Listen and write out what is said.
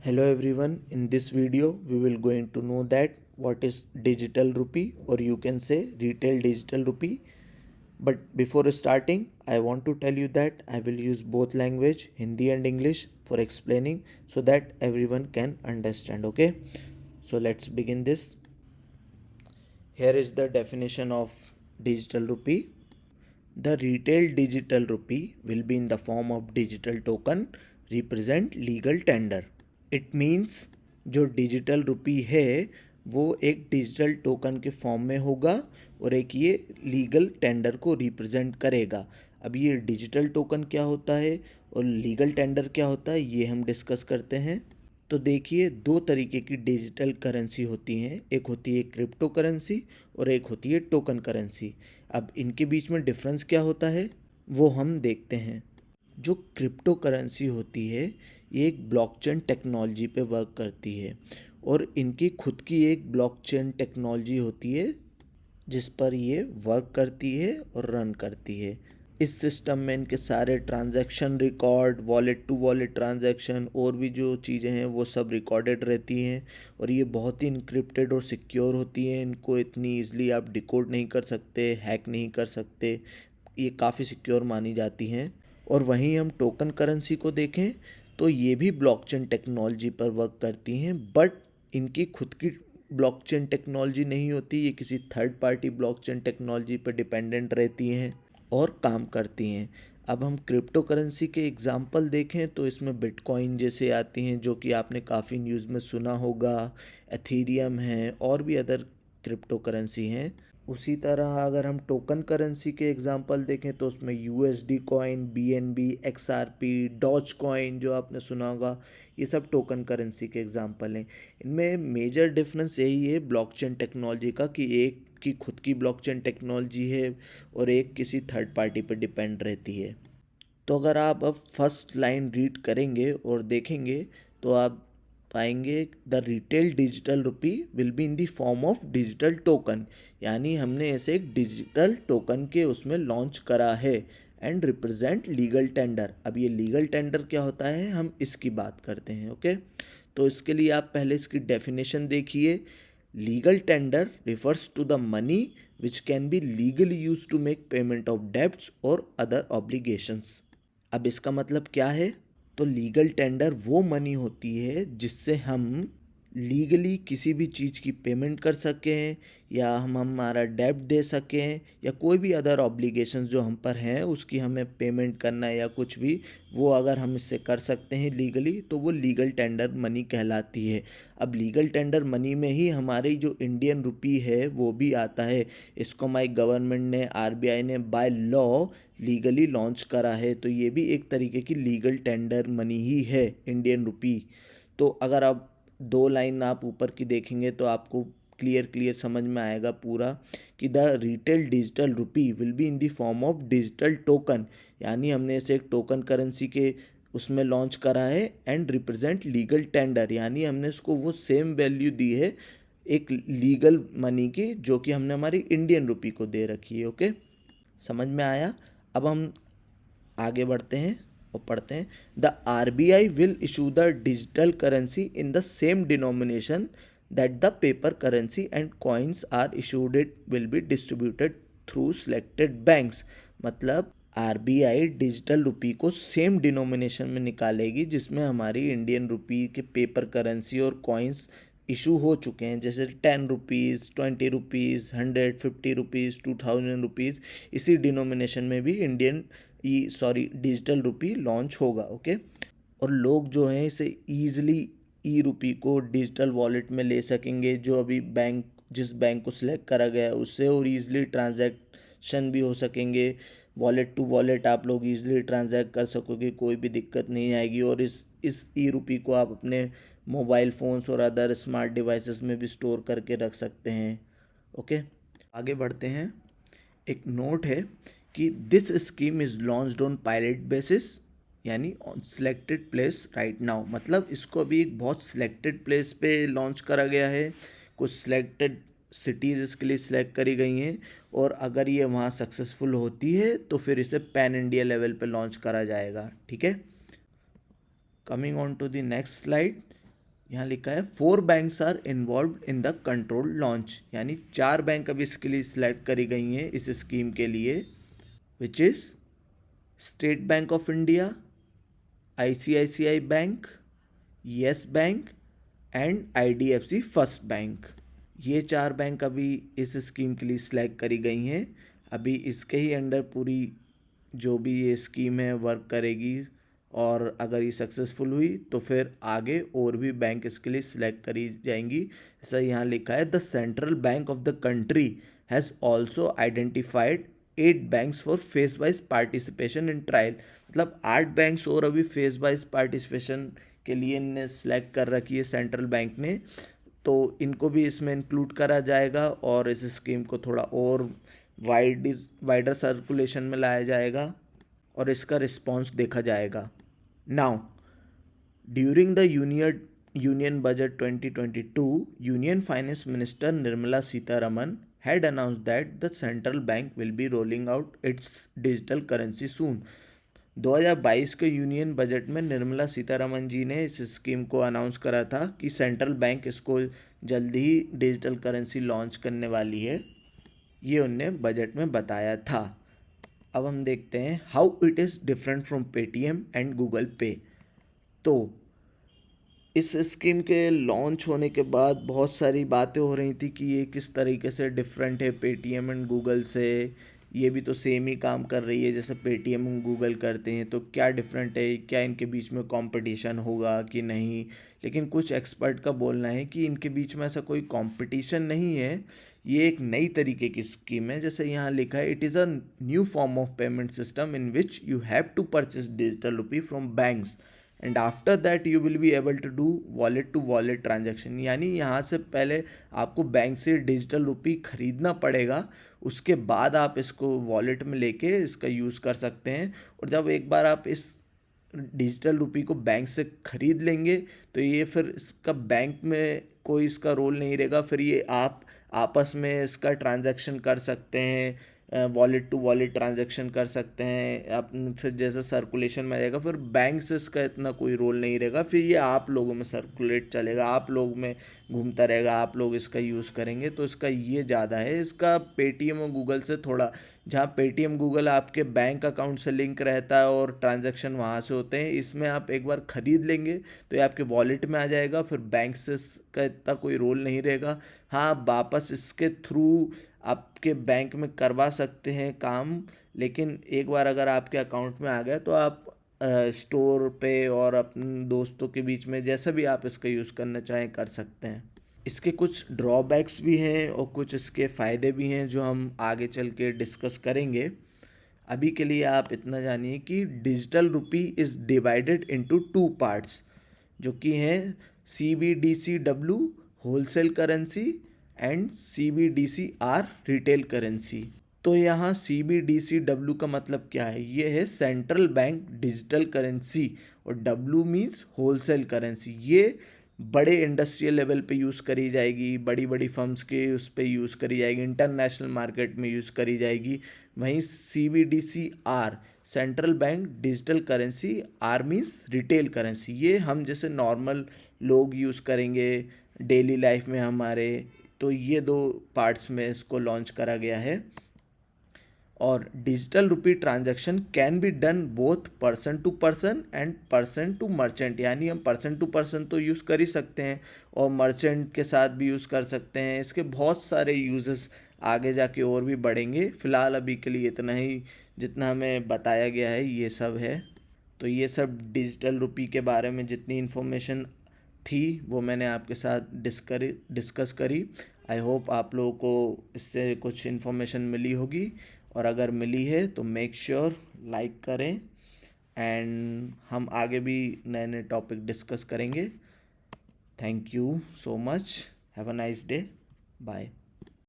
Hello everyone, in this video we will going to know that what is digital rupee, or you can say retail digital rupee. But before starting, I want to tell you that I will use both language, Hindi and English, for explaining so that everyone can understand. Okay, so let's begin this. Here is the definition of digital rupee. The retail digital rupee will be in the form of digital token represent legal tender. It means जो digital rupee है वो एक digital token के form में होगा और एक ये लीगल टेंडर को रिप्रेजेंट करेगा। अब ये डिजिटल टोकन क्या होता है और लीगल टेंडर क्या होता है ये हम डिस्कस करते हैं। तो देखिए, दो तरीके की डिजिटल करेंसी होती हैं, एक होती है क्रिप्टो करेंसी और एक होती है टोकन करेंसी। अब इनके बीच में डिफरेंस क्या होता है वो हम देखते हैं। जो क्रिप्टो करेंसी होती है ये एक ब्लॉकचेन टेक्नोलॉजी पे वर्क करती है और इनकी खुद की एक ब्लॉकचेन टेक्नोलॉजी होती है जिस पर ये वर्क करती है और रन करती है। इस सिस्टम में इनके सारे transaction record, wallet to wallet transaction और भी जो चीज़ें हैं वो सब रिकॉर्डेड रहती हैं और ये बहुत ही इनक्रिप्टेड और सिक्योर होती हैं। इनको इतनी ईजिली आप डिकोड नहीं कर सकते, हैक नहीं कर सकते, ये काफ़ी सिक्योर मानी जाती हैं। और वहीं हम टोकन करेंसी को देखें तो ये भी ब्लॉकचेन टेक्नोलॉजी पर वर्क करती हैं, बट इनकी खुद की ब्लॉकचेन टेक्नोलॉजी नहीं होती, ये किसी थर्ड पार्टी ब्लॉकचेन टेक्नोलॉजी पर डिपेंडेंट रहती हैं और काम करती हैं। अब हम क्रिप्टो करेंसी के एग्जांपल देखें तो इसमें बिटकॉइन जैसे आती हैं जो कि आपने काफ़ी न्यूज़ में सुना होगा, एथीरियम है और भी अदर क्रिप्टो करेंसी हैं। उसी तरह अगर हम टोकन करेंसी के एग्जांपल देखें तो उसमें USD coin, BNB, XRP, doge coin जो आपने सुना होगा, ये सब टोकन करेंसी के एग्जांपल हैं। इनमें मेजर डिफरेंस यही है ब्लॉकचेन टेक्नोलॉजी का कि एक की खुद की ब्लॉकचेन टेक्नोलॉजी है और एक किसी थर्ड पार्टी पर डिपेंड रहती है। तो अगर आप अब फर्स्ट लाइन रीड करेंगे और देखेंगे तो आप पाएंगे the retail digital rupee will be in the form of digital token, यानी हमने ऐसे एक डिजिटल टोकन के उसमें लॉन्च करा है एंड रिप्रेजेंट लीगल टेंडर। अब ये लीगल टेंडर क्या होता है हम इसकी बात करते हैं। ओके, तो इसके लिए आप पहले इसकी डेफिनेशन देखिए। Legal tender refers to the money which can be legally use to make payment of debts और अदर ऑब्लिगेशंस। अब इसका मतलब क्या है? तो लीगल टेंडर वो मनी होती है जिससे हम लीगली किसी भी चीज़ की पेमेंट कर सकें या हम हमारा डेब्ट दे सकें या कोई भी अदर ऑब्लिगेशंस जो हम पर हैं उसकी हमें पेमेंट करना है या कुछ भी, वो अगर हम इससे कर सकते हैं लीगली तो वो लीगल टेंडर मनी कहलाती है। अब लीगल टेंडर मनी में ही हमारी जो इंडियन रुपी है वो भी आता है। इसको हमारी गवर्नमेंट ने, आरबीआई ने बाय लॉ लीगली लॉन्च करा है, तो ये भी एक तरीके की लीगल टेंडर मनी ही है इंडियन रुपी। तो अगर आप दो लाइन आप ऊपर की देखेंगे तो आपको क्लियर समझ में आएगा पूरा कि the retail digital rupee will be in the form of digital token, यानी हमने इसे एक टोकन करेंसी के उसमें लॉन्च करा है एंड रिप्रेजेंट लीगल टेंडर, यानी हमने उसको वो सेम वैल्यू दी है एक लीगल मनी की जो कि हमने हमारी इंडियन रुपी को दे रखी है। ओके, समझ में आया? अब हम आगे बढ़ते हैं और पढ़ते हैं। The RBI will issue the digital currency in the same denomination that the paper currency and coins are issued, it will be distributed through selected banks. मतलब आरबीआई डिजिटल रुपी को सेम डिनोमिनेशन में निकालेगी जिसमें हमारी Indian rupee के paper currency और coins issue हो चुके हैं, जैसे 10 रुपीज़, 20 रुपीज़, 150 रुपीज़, 2000 रुपीज़। इसी डिनोमिनेशन में भी डिजिटल रुपी लॉन्च होगा। ओके, और लोग जो हैं इसे ईजिली ई रुपी को डिजिटल वॉलेट में ले सकेंगे, जो अभी बैंक जिस बैंक को सिलेक्ट करा गया है उससे, और ईजिली ट्रांजैक्शन भी हो सकेंगे। वॉलेट टू वॉलेट आप लोग ईजिली ट्रांजैक्ट कर सकोगे, कोई भी दिक्कत नहीं आएगी। और इस ई रुपी को आप अपने मोबाइल फ़ोन्स और अदर स्मार्ट डिवाइसेस में भी स्टोर करके रख सकते हैं। ओके, आगे बढ़ते हैं। एक नोट है कि this scheme is launched on pilot basis, यानी on selected place right now. मतलब इसको अभी एक बहुत सिलेक्टेड प्लेस पे लॉन्च करा गया है, कुछ सिलेक्टेड सिटीज़ इसके लिए सिलेक्ट करी गई हैं, और अगर ये वहाँ सक्सेसफुल होती है तो फिर इसे पैन इंडिया लेवल पे लॉन्च करा जाएगा। ठीक है, coming on to the next slide. यहाँ लिखा है 4 banks are involve in the control launch, यानी 4 बैंक अभी इसके लिए सिलेक्ट करी गई हैं इस स्कीम के लिए, which is state bank of India, ICICI bank, yes bank and IDFC first bank. ये 4 बैंक अभी इस स्कीम के लिए सिलेक्ट करी गई हैं। अभी इसके ही अंडर पूरी जो भी ये स्कीम है वर्क करेगी, और अगर ये सक्सेसफुल हुई तो फिर आगे और भी बैंक इसके लिए सिलेक्ट करी जाएंगी। ऐसा यहाँ लिखा है, the central bank of the country has also identified 8 banks for phase wise participation in trial. मतलब 8 बैंक्स और अभी फेज वाइज पार्टिसिपेशन के लिए इनने सेलेक्ट कर रखी है सेंट्रल बैंक ने, तो इनको भी इसमें इंक्लूड करा जाएगा और इस स्कीम को थोड़ा और वाइडर सर्कुलेशन में लाया जाएगा और इसका रिस्पांस देखा जाएगा। Now during the union budget 2022, union finance minister Nirmala Sitharaman had announced that the central bank will be rolling out its digital currency soon। 2022 के यूनियन बजट में निर्मला सीतारमन जी ने इस स्कीम को अनाउंस करा था कि सेंट्रल बैंक इसको जल्दी ही डिजिटल करेंसी लॉन्च करने वाली है, ये उनने बजट में बताया था। अब हम देखते हैं how it is different from Paytm and Google पे। तो इस स्कीम के लॉन्च होने के बाद बहुत सारी बातें हो रही थी कि ये किस तरीके से डिफरेंट है पेटीएम एंड गूगल से, ये भी तो सेम ही काम कर रही है जैसे पेटीएम और गूगल करते हैं, तो क्या डिफरेंट है, क्या इनके बीच में कंपटीशन होगा कि नहीं। लेकिन कुछ एक्सपर्ट का बोलना है कि इनके बीच में ऐसा कोई कंपटीशन नहीं है, ये एक नई तरीके की स्कीम है। जैसे यहाँ लिखा है, it is a new form of payment system in which you have to purchase digital rupee from banks and after that you will be able to do wallet to wallet transaction. यानी यहाँ से पहले आपको bank से digital rupee खरीदना पड़ेगा, उसके बाद आप इसको वॉलेट में लेके इसका यूज़ कर सकते हैं। और जब एक बार आप इस डिजिटल रुपी को बैंक से खरीद लेंगे तो ये फिर इसका बैंक में कोई इसका रोल नहीं रहेगा, फिर ये आप आपस में इसका ट्रांजैक्शन कर सकते हैं, वॉलेट टू वॉलेट ट्रांजैक्शन कर सकते हैं। आप फिर जैसे सर्कुलेशन में आएगा फिर बैंक से इसका इतना कोई रोल नहीं रहेगा, फिर ये आप लोगों में सर्कुलेट चलेगा, आप लोग में घूमता रहेगा, आप लोग इसका यूज़ करेंगे। तो इसका ये ज़्यादा है, इसका पेटीएम और गूगल से थोड़ा, जहाँ पेटीएम गूगल आपके बैंक अकाउंट से लिंक रहता है और ट्रांजैक्शन वहाँ से होते हैं, इसमें आप एक बार ख़रीद लेंगे तो ये आपके वॉलेट में आ जाएगा, फिर बैंक से इसका इतना कोई रोल नहीं रहेगा। हाँ, आप वापस इसके थ्रू आपके बैंक में करवा सकते हैं काम, लेकिन एक बार अगर आपके अकाउंट में आ गया तो आप स्टोर पे और अपने दोस्तों के बीच में जैसा भी आप इसका यूज़ करना चाहें कर सकते हैं। इसके कुछ ड्रॉबैक्स भी हैं और कुछ इसके फ़ायदे भी हैं जो हम आगे चल के डिस्कस करेंगे। अभी के लिए आप इतना जानिए कि digital rupee is divided into 2 parts, जो कि हैं CBDCW wholesale currency and CBDCR retail currency. तो यहाँ CBDCW का मतलब क्या है, ये है सेंट्रल बैंक डिजिटल करेंसी, और W मीन्स होलसेल करेंसी। ये बड़े इंडस्ट्रियल लेवल पे यूज़ करी जाएगी, बड़ी बड़ी फर्म्स के उस पर यूज़ करी जाएगी, इंटरनेशनल मार्केट में यूज़ करी जाएगी। वहीं CBDCR central bank digital currency, R means retail currency, ये हम जैसे नॉर्मल लोग यूज़ करेंगे डेली लाइफ में हमारे। तो ये 2 पार्ट्स में इसको लॉन्च करा गया है। और digital rupee transaction can be done both person to person and person to merchant, यानी हम पर्सन टू पर्सन तो यूज़ कर ही सकते हैं और मर्चेंट के साथ भी यूज़ कर सकते हैं। इसके बहुत सारे यूजेस आगे जाके और भी बढ़ेंगे, फ़िलहाल अभी के लिए इतना ही जितना हमें बताया गया है ये सब है। तो ये सब डिजिटल रुपी के बारे में जितनी इन्फॉर्मेशन थी वो मैंने आपके साथ डिस्कस करी। आई होप आप लोगों को इससे कुछ इन्फॉर्मेशन मिली होगी, और अगर मिली है तो मेक श्योर लाइक करें, एंड हम आगे भी नए नए टॉपिक डिस्कस करेंगे। Thank you so much, have a nice day, bye.